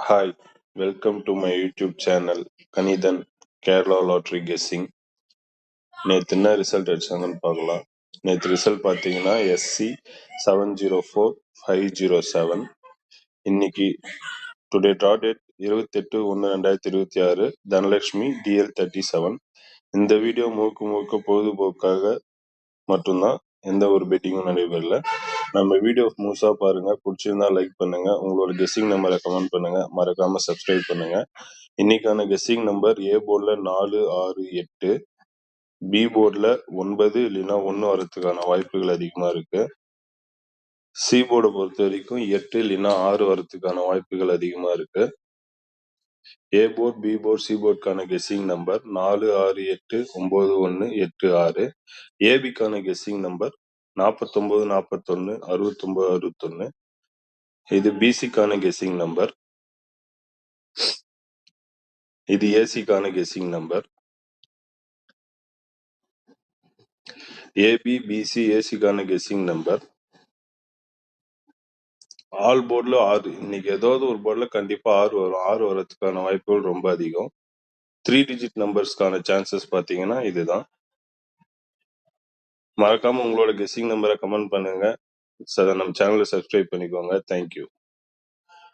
Hi, welcome to my YouTube channel Kanithan Kerala lottery guessing. நேற்று என்ன result அடிச்சாங்கன்னு பார்க்கலாம். நேற்று ரிசல்ட் பார்த்தீங்கன்னா SC 704507. இன்னைக்கு today draw date 28/1/2026. Dhanalakshmi DL 37. இந்த வீடியோ முழுக்க பொழுதுபோக்காக மட்டும்தான், எந்த ஒரு பெட்டிங்கும் நடைபெறல. நம்ம வீடியோ முழுசா பாருங்க. பிடிச்சிருந்தா லைக் பண்ணுங்க. உங்களோட கெஸ்ஸிங் நம்பரை கமெண்ட் பண்ணுங்க. மறக்காம சப்ஸ்கிரைப் பண்ணுங்க. இன்னைக்கான கெஸ்ஸிங் நம்பர் ஏ போர்டில் 4, 6, 8, பி போர்டில் 9 இல்லைன்னா 1 வரதுக்கான வாய்ப்புகள் அதிகமா இருக்கு. சி போர்டை பொறுத்த வரைக்கும் 8 இல்லைன்னா 6 வரதுக்கான வாய்ப்புகள் அதிகமா இருக்கு. A board, B board, C போர்டுக்கான கெஸ்ஸிங் நம்பர் 4, 6, 8, 9, 1, 8, 6. ஏபிக்கான கெஸ்ஸிங் நம்பர் 49, 41, 69, 61. இது பிசிக்கான கெஸ்ஸிங் நம்பர். இது ஏசிக்கான கெஸ்ஸிங் நம்பர். ஏபி, பிசி, ஏசிக்கான கெஸ்ஸிங் நம்பர். ஆல் போர்டில் 6. இன்னைக்கு ஏதாவது ஒரு போர்டில் கண்டிப்பா 6 வரும். 6 வரதுக்கான வாய்ப்புகள் ரொம்ப அதிகம். 3 டிஜிட் நம்பர்ஸ்க்கான சான்சஸ் பார்த்தீங்கன்னா இதுதான். மறக்காம உங்களோட கெஸ்ஸிங் நம்பரை கமெண்ட் பண்ணுங்க. நம்ம சேனலை சப்ஸ்கிரைப் பண்ணிக்கோங்க. தேங்க்யூ.